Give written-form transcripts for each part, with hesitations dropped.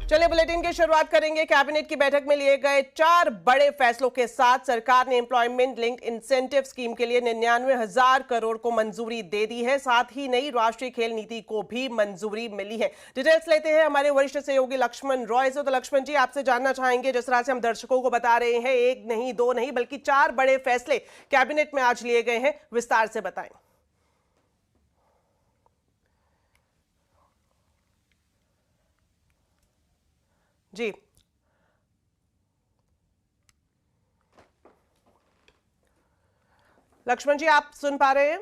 चलिए बुलेटिन की शुरुआत करेंगे। कैबिनेट की बैठक में लिए गए 4 बड़े फैसलों के साथ सरकार ने एम्प्लॉयमेंट लिंक इंसेंटिव स्कीम के लिए 99,000 करोड़ को मंजूरी दे दी है। साथ ही नई राष्ट्रीय खेल नीति को भी मंजूरी मिली है। डिटेल्स लेते हैं हमारे वरिष्ठ सहयोगी लक्ष्मण रॉय से। तो लक्ष्मण जी, आपसे जानना चाहेंगे, जिस तरह से हम दर्शकों को बता रहे हैं, 1 नहीं 2 नहीं बल्कि 4 बड़े फैसले कैबिनेट में आज लिए गए हैं, विस्तार से बताएं। जी लक्ष्मण जी, आप सुन पा रहे हैं?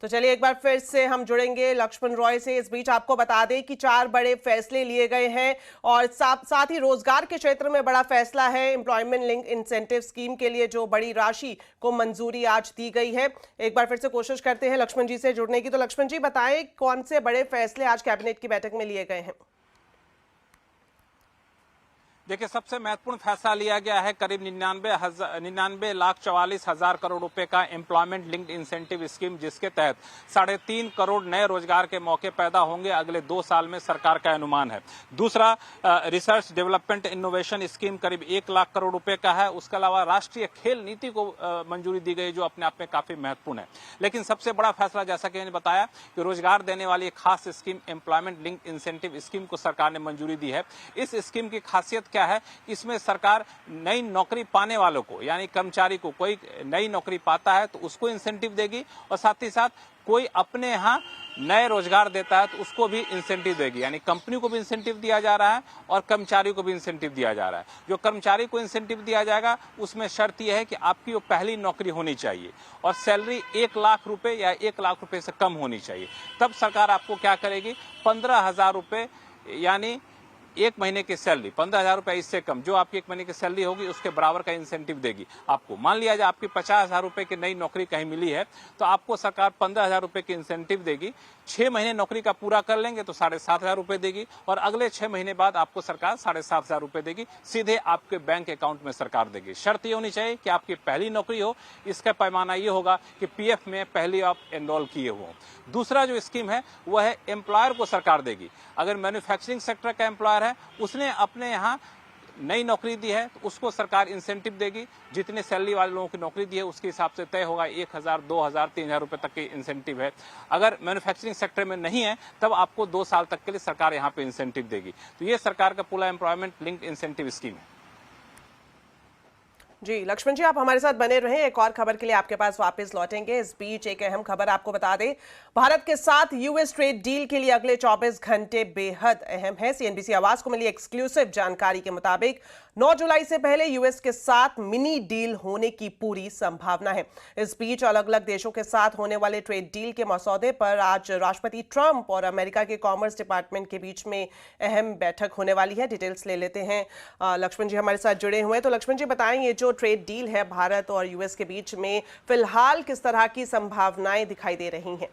तो चलिए एक बार फिर से हम जुड़ेंगे लक्ष्मण रॉय से। इस बीच आपको बता दें कि 4 बड़े फैसले लिए गए हैं और साथ ही रोजगार के क्षेत्र में बड़ा फैसला है। एम्प्लॉयमेंट लिंक इंसेंटिव स्कीम के लिए जो बड़ी राशि को मंजूरी आज दी गई है। एक बार फिर से कोशिश करते हैं लक्ष्मण जी से जुड़ने की। तो लक्ष्मण जी, बताएं कौन से बड़े फैसले आज कैबिनेट की बैठक में लिए गए हैं? देखिए, सबसे महत्वपूर्ण फैसला लिया गया है करीब 99,44,000 करोड़ रुपए का एम्प्लॉयमेंट लिंक्ड इंसेंटिव स्कीम, जिसके तहत 3.5 करोड़ नए रोजगार के मौके पैदा होंगे अगले 2 साल में, सरकार का अनुमान है। दूसरा, रिसर्च डेवलपमेंट इनोवेशन स्कीम करीब 1 लाख करोड़ रुपए का है। उसके अलावा राष्ट्रीय खेल नीति को मंजूरी दी गई, जो अपने आप में काफी महत्वपूर्ण है। लेकिन सबसे बड़ा फैसला, जैसा कि मैंने बताया, कि रोजगार देने वाली एक खास scheme employment linked incentive scheme को सरकार ने मंजूरी दी है। इस स्कीम की खासियत क्या है? इसमें सरकार नई नौकरी पाने वालों को, यानी कर्मचारी को कोई नई नौकरी पाता है तो उसको इंसेंटिव देगी, और साथ ही साथ कोई अपने यहाँ नए रोजगार देता है तो उसको भी इंसेंटिव देगी। यानी कंपनी को भी इंसेंटिव दिया जा रहा है और कर्मचारी को भी इंसेंटिव दिया जा रहा है। जो कर्मचारी को इंसेंटिव दिया जाएगा उसमें शर्त यह है कि आपकी वो पहली नौकरी होनी चाहिए और सैलरी 1 लाख रुपए या 1 लाख रुपए से कम होनी चाहिए। तब सरकार आपको क्या करेगी? 15,000 रुपए, यानी 1 महीने की सैलरी 15,000 रुपए इससे कम, जो आपकी 1 महीने की सैलरी होगी उसके बराबर का इंसेंटिव देगी आपको। मान लिया जाए आपकी 50,000 रुपए की नई नौकरी कहीं मिली है तो आपको सरकार 15,000 रुपए की इंसेंटिव देगी। 6 महीने नौकरी का पूरा कर लेंगे तो 7,500 रुपए देगी, और अगले 6 महीने बाद आपको सरकार 7,500 रुपए देगी, सीधे आपके बैंक अकाउंट में सरकार देगी। शर्त ये होनी चाहिए कि आपकी पहली नौकरी हो। इसका पैमाना ये होगा कि पीएफ में पहले आप एनरोल किए हो। दूसरा जो स्कीम है वह है एम्प्लॉयर को सरकार देगी। अगर मैन्युफैक्चरिंग सेक्टर का एम्प्लॉयर है, उसने अपने यहाँ नई नौकरी दी है तो उसको सरकार इंसेंटिव देगी। जितने सैलरी वाले लोगों की नौकरी दी है उसके हिसाब से तय होगा, 1,000, 2,000, 3,000 रुपए तक की इंसेंटिव है। अगर मैन्युफैक्चरिंग सेक्टर में नहीं है तब आपको 2 साल तक के लिए सरकार यहाँ पे इंसेंटिव देगी। तो ये सरकार का पूरा एम्प्लॉयमेंट लिंक्ड इंसेंटिव स्कीम है। जी लक्ष्मण जी, आप हमारे साथ बने रहें। एक और खबर के लिए आपके पास वापस लौटेंगे। इस बीच एक अहम खबर आपको बता दें, भारत के साथ यूएस ट्रेड डील के लिए अगले 24 घंटे बेहद अहम है। सीएनबीसी आवाज को मिली एक्सक्लूसिव जानकारी के मुताबिक 9 जुलाई से पहले यूएस के साथ मिनी डील होने की पूरी संभावना है। इस बीच अलग अलग देशों के साथ होने वाले ट्रेड डील के मसौदे पर आज राष्ट्रपति ट्रंप और अमेरिका के कॉमर्स डिपार्टमेंट के बीच में अहम बैठक होने वाली है। डिटेल्स ले लेते हैं। लक्ष्मण जी हमारे साथ जुड़े हुए हैं। तो लक्ष्मण जी, बताएं, ये जो ट्रेड डील है भारत और यूएस के बीच में, फिलहाल किस तरह की संभावनाएं दिखाई दे रही हैं?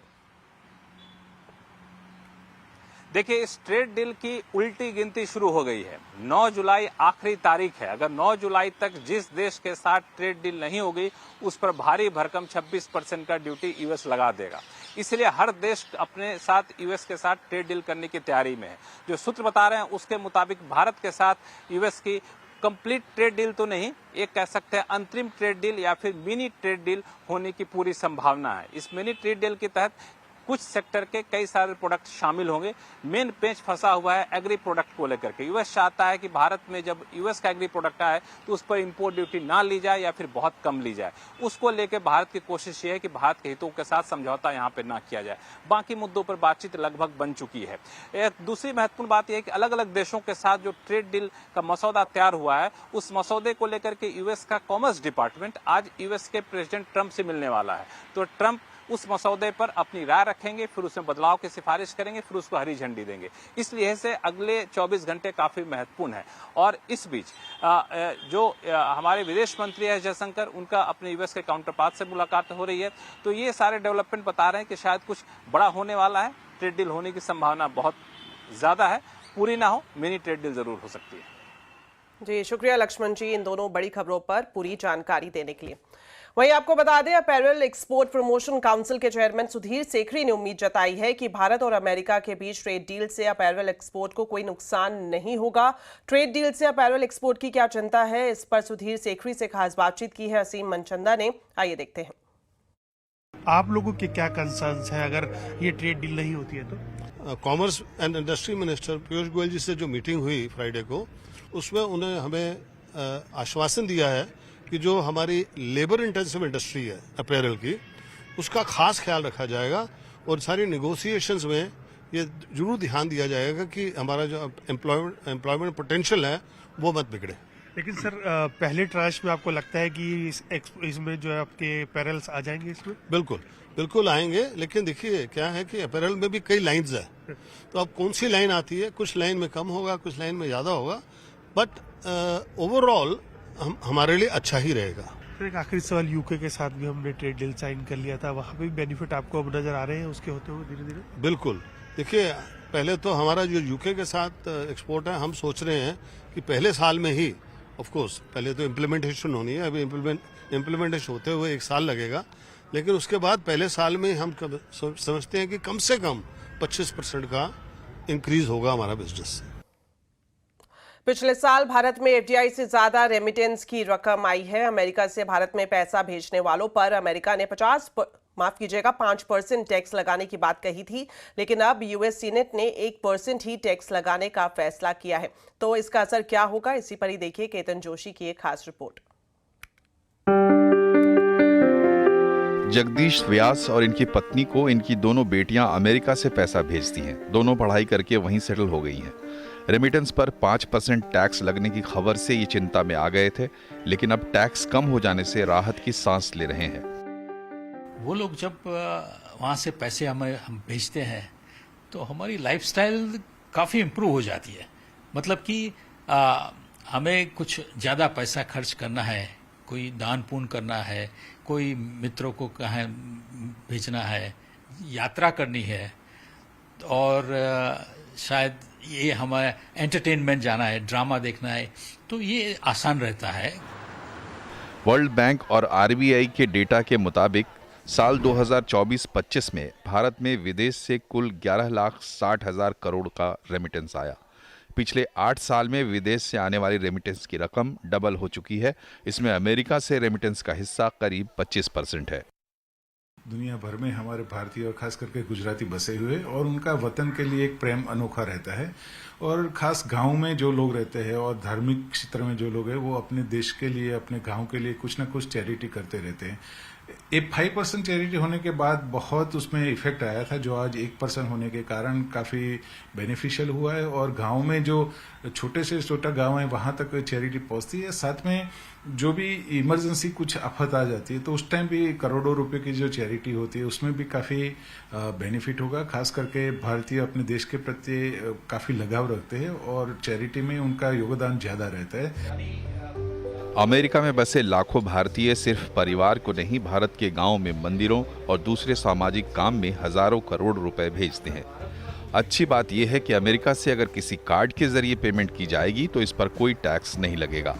देखिए, इस ट्रेड डील की उल्टी गिनती शुरू हो गई है। 9 जुलाई आखिरी तारीख है। अगर 9 जुलाई तक जिस देश के साथ ट्रेड डील नहीं होगी उस पर भारी भरकम 26% का ड्यूटी यूएस लगा देगा। इसलिए हर देश अपने साथ यूएस के साथ ट्रेड डील करने की तैयारी में है। जो सूत्र बता रहे हैं उसके मुताबिक भारत के साथ यूएस की कंप्लीट ट्रेड डील तो नहीं, एक कह सकते हैं अंतरिम ट्रेड डील या फिर मिनी ट्रेड डील होने की पूरी संभावना है। इस मिनी ट्रेड डील के तहत कुछ सेक्टर के कई सारे प्रोडक्ट शामिल होंगे। मेन पेच फंसा हुआ है एग्री प्रोडक्ट को लेकर के। यूएस चाहता है कि भारत में जब यूएस का एग्री प्रोडक्ट आए तो उस पर इंपोर्ट ड्यूटी ना ली जाए या फिर बहुत कम ली जाए। उसको लेकर भारत की कोशिश ये है कि भारत के हितों के साथ समझौता यहाँ पे ना किया जाए। बाकी मुद्दों पर बातचीत लगभग बन चुकी है। एक दूसरी महत्वपूर्ण बात यह है कि अलग अलग देशों के साथ जो ट्रेड डील का मसौदा तैयार हुआ है, उस मसौदे को लेकर के यूएस का कॉमर्स डिपार्टमेंट आज यूएस के प्रेसिडेंट ट्रंप से मिलने वाला है। तो ट्रंप उस मसौदे पर अपनी राय रखेंगे, फिर उसमें बदलाव की सिफारिश करेंगे, फिर उसको हरी झंडी देंगे। इसलिए से अगले 24 घंटे काफी महत्वपूर्ण है। और इस बीच जो हमारे विदेश मंत्री है जयशंकर, उनका अपने यूएस के काउंटर पार्ट से मुलाकात हो रही है। तो ये सारे डेवलपमेंट बता रहे हैं कि शायद कुछ बड़ा होने वाला है। ट्रेड डील होने की संभावना बहुत ज्यादा है। पूरी ना हो, मिनी ट्रेड डील जरूर हो सकती है। जी शुक्रिया लक्ष्मण जी, इन दोनों बड़ी खबरों पर पूरी जानकारी देने के लिए। वहीं आपको बता दें, अपैरल एक्सपोर्ट प्रमोशन काउंसिल के चेयरमैन सुधीर सेखरी ने उम्मीद जताई है कि भारत और अमेरिका के बीच ट्रेड डील से अपैरल एक्सपोर्ट को कोई नुकसान नहीं होगा। ट्रेड डील से अपैरल एक्सपोर्ट की क्या चिंता है, इस पर सुधीर सेखरी से खास बातचीत की है असीम मनचंदा ने। आइए देखते हैं। आप लोगों के क्या कंसर्न्स हैं अगर ये ट्रेड डील नहीं होती है तो? Commerce and industry minister Piyush Goyal ji से जो मीटिंग हुई फ्राइडे को, उसमें उन्होंने हमें आश्वासन दिया है कि जो हमारी लेबर इंटेंसिव इंडस्ट्री है अपैरल की, उसका खास ख्याल रखा जाएगा और सारी नेगोशिएशंस में ये जरूर ध्यान दिया जाएगा कि हमारा जो एम्प्लॉयमेंट पोटेंशियल है वो मत बिगड़े। लेकिन सर, पहले ट्रांच में आपको लगता है कि इसमें जो है आपके अपैरल्स आ जाएंगे इसमें? बिल्कुल आएंगे, लेकिन देखिए क्या है कि अपैरल में भी कई लाइन्स है, तो अब कौन सी लाइन आती है, कुछ लाइन में कम होगा, कुछ लाइन में ज्यादा होगा, बट ओवरऑल हमारे लिए अच्छा ही रहेगा। तो एक आखिरी सवाल, यूके के साथ भी हमने ट्रेड डील साइन कर लिया था, वहाँ पे भी बेनिफिट आपको अब नजर आ रहे हैं उसके होते हुए धीरे धीरे? बिल्कुल, देखिए पहले तो हमारा जो यूके के साथ एक्सपोर्ट है, हम सोच रहे हैं कि पहले साल में ही, ऑफ कोर्स पहले तो इम्प्लीमेंटेशन होनी है, अभी इम्प्लीमेंटेशन होते हुए 1 साल लगेगा, लेकिन उसके बाद पहले साल में हम समझते हैं कि कम से कम 25% का इंक्रीज होगा हमारा बिजनेस। पिछले साल भारत में एफडीआई से ज्यादा रेमिटेंस की रकम आई है। अमेरिका से भारत में पैसा भेजने वालों पर अमेरिका ने 5% टैक्स लगाने की बात कही थी, लेकिन अब यूएस सीनेट ने 1% ही टैक्स लगाने का फैसला किया है। तो इसका असर क्या होगा, इसी पर ही देखिए केतन जोशी की एक खास रिपोर्ट। जगदीश व्यास और इनकी पत्नी को इनकी दोनों बेटियां अमेरिका से पैसा भेजती हैं। दोनों पढ़ाई करके वहीं सेटल हो गई हैं। रेमिटेंस पर 5% टैक्स लगने की खबर से ये चिंता में आ गए थे, लेकिन अब टैक्स कम हो जाने से राहत की सांस ले रहे हैं। वो लोग जब वहाँ से पैसे हम भेजते हैं तो हमारी लाइफस्टाइल काफ़ी इम्प्रूव हो जाती है। मतलब कि हमें कुछ ज़्यादा पैसा खर्च करना है, कोई दान पुण्य करना है, कोई मित्रों को कहाँ भेजना है, यात्रा करनी है, और शायद ये हमारा एंटरटेनमेंट जाना है, ड्रामा देखना है, तो ये आसान रहता है। वर्ल्ड बैंक और आरबीआई के डेटा के मुताबिक साल 2024-25 में भारत में विदेश से कुल 11,60,000 करोड़ का रेमिटेंस आया। पिछले 8 साल में विदेश से आने वाली रेमिटेंस की रकम डबल हो चुकी है। इसमें अमेरिका से रेमिटेंस का हिस्सा करीब 25% है। दुनिया भर में हमारे भारतीय और खास करके गुजराती बसे हुए, और उनका वतन के लिए एक प्रेम अनोखा रहता है। और खास गांव में जो लोग रहते हैं और धार्मिक क्षेत्र में जो लोग हैं, वो अपने देश के लिए, अपने गांव के लिए कुछ ना कुछ चैरिटी करते रहते हैं। एक 5% चैरिटी होने के बाद बहुत उसमें इफेक्ट आया था, जो आज 1% होने के कारण काफी बेनिफिशियल हुआ है। और गांव में जो छोटे से छोटा गांव है, वहां तक चैरिटी पहुंचती है। साथ में जो भी इमरजेंसी कुछ आफत आ जाती है, तो उस टाइम भी करोड़ों रुपए की जो चैरिटी होती है, उसमें भी काफी बेनिफिट होगा। खास करके भारतीय अपने देश के प्रति काफी लगाव रखते हैं और चैरिटी में उनका योगदान ज्यादा रहता है। अमेरिका में बसे लाखों भारतीय सिर्फ परिवार को नहीं, भारत के गांव में मंदिरों और दूसरे सामाजिक काम में हजारों करोड़ रुपए भेजते हैं। अच्छी बात यह है कि अमेरिका से अगर किसी कार्ड के जरिए पेमेंट की जाएगी तो इस पर कोई टैक्स नहीं लगेगा।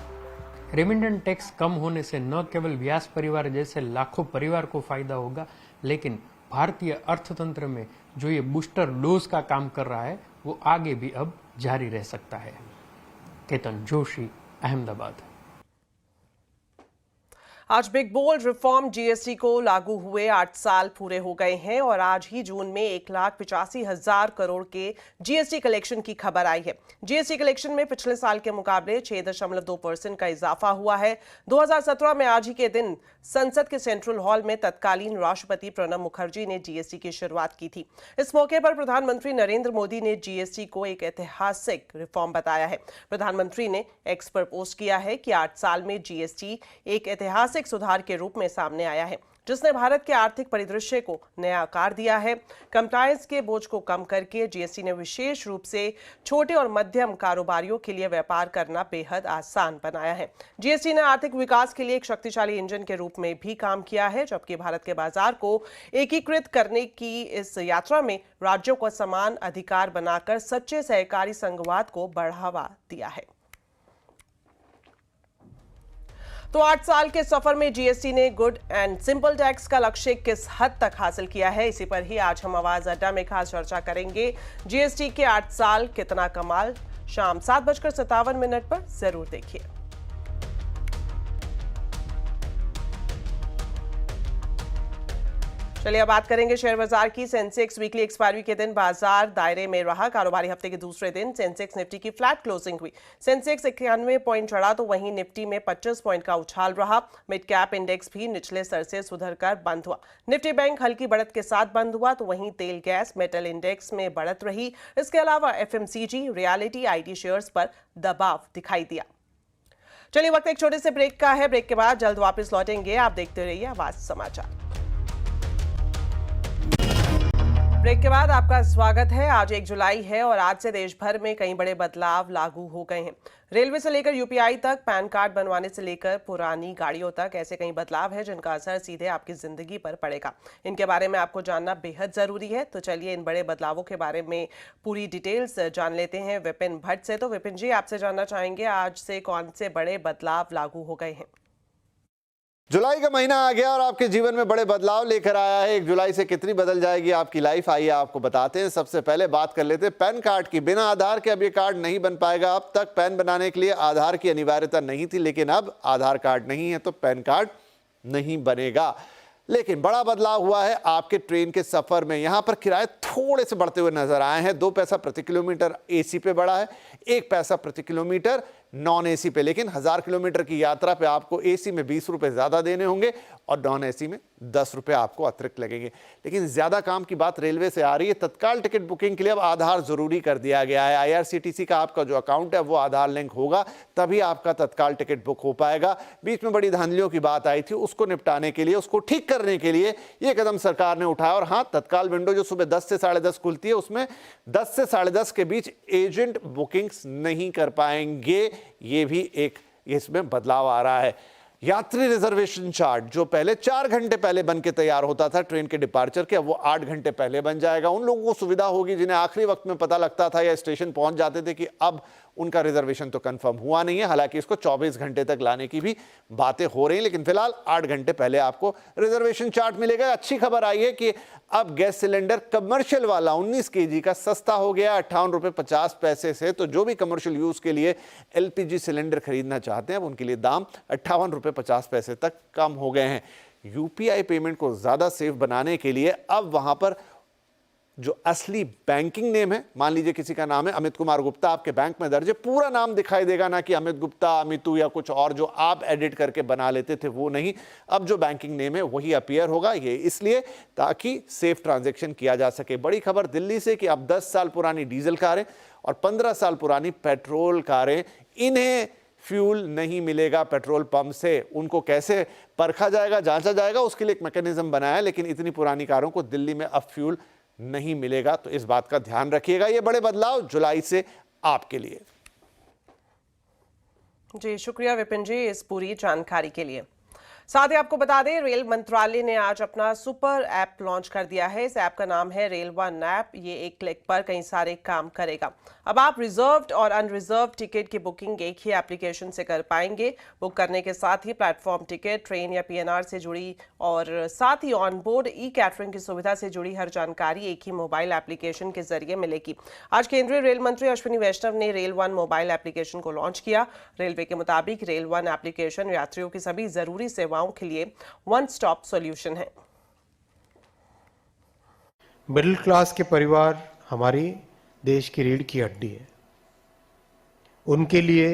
रेमिटेंस टैक्स कम होने से न केवल व्यास परिवार जैसे लाखों परिवार को फायदा होगा, लेकिन भारतीय अर्थतंत्र में जो ये बूस्टर डोज का काम कर रहा है, वो आगे भी अब जारी रह सकता है। केतन जोशी, अहमदाबाद। आज बिग बोल्ड रिफॉर्म जीएसटी को लागू हुए 8 साल पूरे हो गए हैं और आज ही जून में 1,85,000 करोड़ के जीएसटी कलेक्शन की खबर आई है। जीएसटी कलेक्शन में पिछले साल के मुकाबले 6.2% का इजाफा हुआ है। 2017 में आज ही के दिन संसद के सेंट्रल हॉल में तत्कालीन राष्ट्रपति प्रणब मुखर्जी ने जीएसटी की शुरुआत की थी। इस मौके पर प्रधानमंत्री नरेंद्र मोदी ने जीएसटी को एक ऐतिहासिक रिफॉर्म बताया है। प्रधानमंत्री ने एक्स पर पोस्ट किया है कि 8 साल में जीएसटी एक ऐतिहासिक सुधार के रूप में सामने आया है, जिसने भारत के आर्थिक परिदृश्य को नया आकार दिया है। कंप्लायंस के बोझ को कम करके जीएसटी ने विशेष रूप से छोटे और मध्यम कारोबारियों के लिए व्यापार करना बेहद आसान बनाया है। जीएसटी ने आर्थिक विकास के लिए एक शक्तिशाली इंजन के रूप में भी काम किया है, जबकि भारत के बाजार को एकीकृत करने की इस यात्रा में राज्यों को समान अधिकार बनाकर सच्चे सहकारी संघवाद को बढ़ावा दिया है। तो 8 साल के सफर में जीएसटी ने गुड एंड सिंपल टैक्स का लक्ष्य किस हद तक हासिल किया है, इसी पर ही आज हम आवाज अड्डा में खास चर्चा करेंगे। जीएसटी के 8 साल कितना कमाल, शाम 7:57 पर जरूर देखिए। चलिए अब बात करेंगे शेयर बाजार की। सेंसेक्स वीकली एक्सपायरी के दिन बाजार दायरे में रहा। कारोबारी हफ्ते के दूसरे दिन सेंसेक्स निफ्टी की फ्लैट क्लोजिंग हुई। सेंसेक्स 91 पॉइंट चढ़ा तो वहीं निफ्टी में 25 पॉइंट का उछाल रहा। मिड कैप इंडेक्स भी निचले स्तर से सुधर कर बंद हुआ। निफ्टी बैंक हल्की बढ़त के साथ बंद हुआ तो वहीं तेल गैस मेटल इंडेक्स में बढ़त रही। इसके अलावा एफएमसीजी, रियलिटी, आईटी शेयर्स पर दबाव दिखाई दिया। चलिए वक्त एक छोटे से ब्रेक का है। ब्रेक के बाद जल्द वापस लौटेंगे। आप देखते रहिए आवाज समाचार। ब्रेक के बाद आपका स्वागत है। आज 1 जुलाई है और आज से देश भर में कई बड़े बदलाव लागू हो गए हैं। रेलवे से लेकर यूपीआई तक, पैन कार्ड बनवाने से लेकर पुरानी गाड़ियों तक, ऐसे कई बदलाव है जिनका असर सीधे आपकी जिंदगी पर पड़ेगा। इनके बारे में आपको जानना बेहद जरूरी है। तो चलिए इन बड़े बदलावों के बारे में पूरी डिटेल्स जान लेते हैं विपिन भट्ट से। तो विपिन जी, आपसे जानना चाहेंगे आज से कौन से बड़े बदलाव लागू हो गए हैं? जुलाई का महीना आ गया और आपके जीवन में बड़े बदलाव लेकर आया है। 1 जुलाई से कितनी बदल जाएगी आपकी लाइफ, आइए आपको बताते हैं। सबसे पहले बात कर लेते हैं पैन कार्ड की। बिना आधार के अब ये कार्ड नहीं बन पाएगा। अब तक पैन बनाने के लिए आधार की अनिवार्यता नहीं थी, लेकिन अब आधार कार्ड नहीं है तो पैन कार्ड नहीं बनेगा। लेकिन बड़ा बदलाव हुआ है आपके ट्रेन के सफर में। यहां पर किराए थोड़े से बढ़ते हुए नजर आए हैं। 2 पैसा प्रति किलोमीटर एसी पे बढ़ा है, 1 पैसा प्रति किलोमीटर नॉन एसी पे। लेकिन 1000 किलोमीटर की यात्रा पे आपको एसी में 20 रुपए ज्यादा देने होंगे और नॉन एसी में 10 रुपए आपको अतिरिक्त लगेंगे। लेकिन ज्यादा काम की बात रेलवे से आ रही है। तत्काल टिकट बुकिंग के लिए अब आधार जरूरी कर दिया गया है। आईआरसीटीसी का आपका जो अकाउंट है वो आधार लिंक होगा, तभी आपका तत्काल टिकट बुक हो पाएगा। बीच में बड़ी धांधलियों की बात आई थी, उसको निपटाने के लिए, उसको ठीक करने के लिए ये कदम सरकार ने उठाया। और हाँ, तत्काल विंडो जो सुबह 10 से 10:30 खुलती है, उसमें 10 से 10:30 के बीच एजेंट बुकिंग्स नहीं कर पाएंगे। ये भी एक इसमें बदलाव आ रहा है। यात्री रिजर्वेशन चार्ट जो पहले 4 घंटे पहले बन के तैयार होता था ट्रेन के डिपार्चर के, अब वो 8 घंटे पहले बन जाएगा। उन लोगों को सुविधा होगी जिन्हें आखिरी वक्त में पता लगता था या स्टेशन पहुंच जाते थे कि अब उनका रिजर्वेशन तो कंफर्म हुआ नहीं है। हालांकि इसको 24 घंटे तक लाने की भी बातें हो रही हैं, लेकिन फिलहाल 8 घंटे पहले आपको रिजर्वेशन चार्ट मिलेगा। अच्छी खबर आई है कि अब गैस सिलेंडर कमर्शियल वाला 19 केजी का सस्ता हो गया 58 रुपए 50 पैसे से। तो जो भी कमर्शियल यूज के लिए एलपीजी सिलेंडर खरीदना चाहते हैं, अब उनके लिए दाम 58 रुपए 50 पैसे तक कम हो गए हैं। यूपीआई पेमेंट को ज्यादा सेफ बनाने के लिए अब वहां पर जो असली बैंकिंग नेम है, मान लीजिए किसी का नाम है अमित कुमार गुप्ता, आपके बैंक में दर्ज है, पूरा नाम दिखाई देगा, ना कि अमित गुप्ता, अमितू या कुछ और जो आप एडिट करके बना लेते थे वो नहीं। अब जो बैंकिंग नेम है वही अपीयर होगा। ये इसलिए ताकि सेफ ट्रांजैक्शन किया जा सके। बड़ी खबर दिल्ली से कि अब 10 साल पुरानी डीजल कारें और 15 साल पुरानी पेट्रोल कारें, इन्हें फ्यूल नहीं मिलेगा पेट्रोल पंप से। उनको कैसे परखा जाएगा, जांचा जाएगा, उसके लिए एक मैकेनिज्म बनाया है। लेकिन इतनी पुरानी कारों को दिल्ली में अब फ्यूल नहीं मिलेगा, तो इस बात का ध्यान रखिएगा। ये बड़े बदलाव जुलाई से आपके लिए। जी शुक्रिया विपिन जी इस पूरी जानकारी के लिए। साथ ही आपको बता दें, रेल मंत्रालय ने आज अपना सुपर ऐप लॉन्च कर दिया है। इस ऐप का नाम है रेल वन ऐप। ये एक क्लिक पर कई सारे काम करेगा। अब आप रिजर्व्ड और अनरिजर्व टिकट की बुकिंग एक ही एप्लीकेशन से कर पाएंगे। बुक करने के साथ ही प्लेटफॉर्म टिकट, ट्रेन या पीएनआर से जुड़ी और साथ ही ऑन बोर्ड ई कैटरिंग की सुविधा से जुड़ी हर जानकारी एक ही मोबाइल एप्लीकेशन के जरिए मिलेगी। आज केंद्रीय रेल मंत्री अश्विनी वैष्णव ने रेल वन मोबाइल एप्लीकेशन को लॉन्च किया। रेलवे के मुताबिक रेल वन एप्लीकेशन यात्रियों की सभी जरूरी सेवाओं के लिए वन स्टॉप सॉल्यूशन है। मिडिल क्लास के परिवार हमारी देश की रीढ़ की हड्डी है। उनके लिए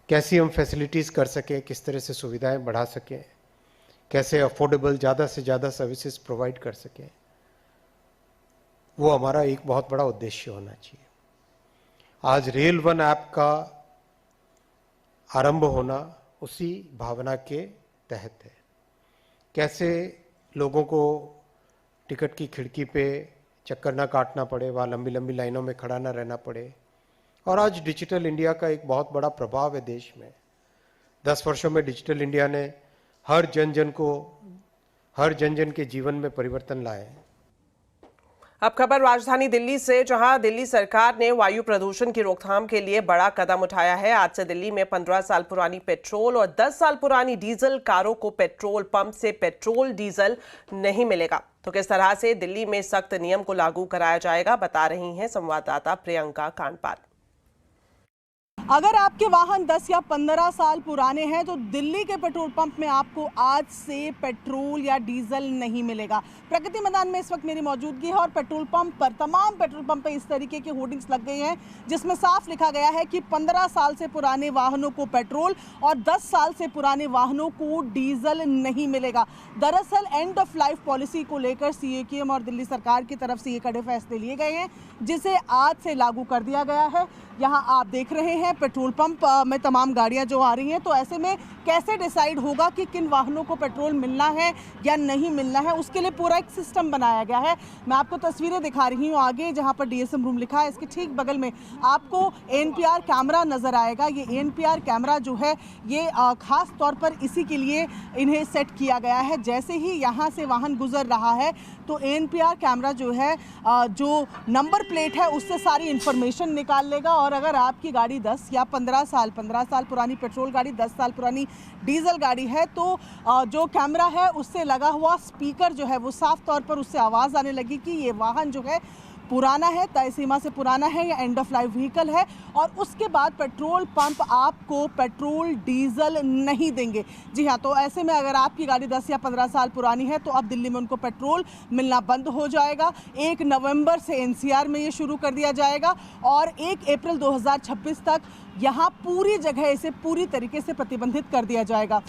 कैसी हम फैसिलिटीज कर सकें, किस तरह से सुविधाएं बढ़ा सकें, कैसे अफोर्डेबल ज़्यादा से ज़्यादा सर्विसेज प्रोवाइड कर सकें, वो हमारा एक बहुत बड़ा उद्देश्य होना चाहिए। आज रेल वन ऐप का आरंभ होना उसी भावना के तहत है। कैसे लोगों को टिकट की खिड़की पे चक्कर ना काटना पड़े, वहाँ लंबी लंबी लाइनों में खड़ा ना रहना पड़े। और आज डिजिटल इंडिया का एक बहुत बड़ा प्रभाव है देश में। 10 वर्षों में डिजिटल इंडिया ने हर जन जन के जीवन में परिवर्तन लाए। अब खबर राजधानी दिल्ली से, जहां दिल्ली सरकार ने वायु प्रदूषण की रोकथाम के लिए बड़ा कदम उठाया है। आज से दिल्ली में 15 साल पुरानी पेट्रोल और 10 साल पुरानी डीजल कारों को पेट्रोल पंप से पेट्रोल डीजल नहीं मिलेगा। तो किस तरह से दिल्ली में सख्त नियम को लागू कराया जाएगा, बता रही हैं संवाददाता प्रियंका कांडपाल। अगर आपके वाहन 10 या 15 साल पुराने हैं तो दिल्ली के पेट्रोल पंप में आपको आज से पेट्रोल या डीजल नहीं मिलेगा। प्रगति मैदान में इस वक्त मेरी मौजूदगी है और पेट्रोल पंप पर, तमाम पेट्रोल पंप पर इस तरीके के होर्डिंग्स लग गए हैं जिसमें साफ लिखा गया है कि 15 साल से पुराने वाहनों को पेट्रोल और 10 साल से पुराने वाहनों को डीजल नहीं मिलेगा। दरअसल एंड ऑफ लाइफ पॉलिसी को लेकर सीएकेएम और दिल्ली सरकार की तरफ से ये कड़े फैसले लिए गए हैं जिसे आज से लागू कर दिया गया है। यहाँ आप देख रहे हैं पेट्रोल पंप में तमाम गाड़ियां जो आ रही हैं, तो ऐसे में कैसे डिसाइड होगा कि किन वाहनों को पेट्रोल मिलना है या नहीं मिलना है, उसके लिए पूरा एक सिस्टम बनाया गया है। मैं आपको तस्वीरें दिखा रही हूँ आगे, जहाँ पर डीएसएम रूम लिखा है, इसके ठीक बगल में आपको एनपीआर कैमरा नजर आएगा। ये एनपीआर कैमरा जो है ये खास तौर पर इसी के लिए इन्हें सेट किया गया है। जैसे ही यहाँ से वाहन गुजर रहा है तो एनपीआर कैमरा जो है जो नंबर प्लेट है उससे सारी इंफॉर्मेशन निकाल लेगा और अगर आपकी गाड़ी 10 या 15 साल पुरानी पेट्रोल गाड़ी, 10 साल पुरानी डीजल गाड़ी है तो जो कैमरा है उससे लगा हुआ स्पीकर जो है वो साफ तौर पर उससे आवाज़ आने लगी कि ये वाहन जो है पुराना है, तय सीमा से पुराना है या एंड ऑफ लाइफ व्हीकल है। और उसके बाद पेट्रोल पंप आपको पेट्रोल डीजल नहीं देंगे। जी हाँ, तो ऐसे में अगर आपकी गाड़ी 10 या 15 साल पुरानी है तो अब दिल्ली में उनको पेट्रोल मिलना बंद हो जाएगा। 1 नवंबर से एनसीआर में ये शुरू कर दिया जाएगा और 1 अप्रैल 2026 तक यहाँ पूरी जगह इसे पूरी तरीके से प्रतिबंधित कर दिया जाएगा।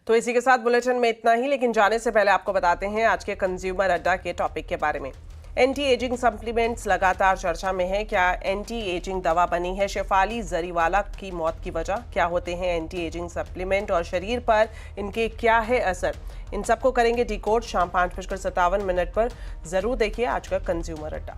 तो इसी के साथ बुलेटिन में इतना ही, लेकिन जाने से पहले आपको बताते हैं आज के कंज्यूमर अड्डा के टॉपिक के बारे में। एंटी एजिंग सप्लीमेंट्स लगातार चर्चा में है। क्या एंटी एजिंग दवा बनी है शेफाली जरीवाला की मौत की वजह? क्या होते हैं एंटी एजिंग सप्लीमेंट और शरीर पर इनके क्या है असर? इन सबको करेंगे डिकोड शाम 5:57 पर। जरूर देखिए आज का कंज्यूमर अड्डा।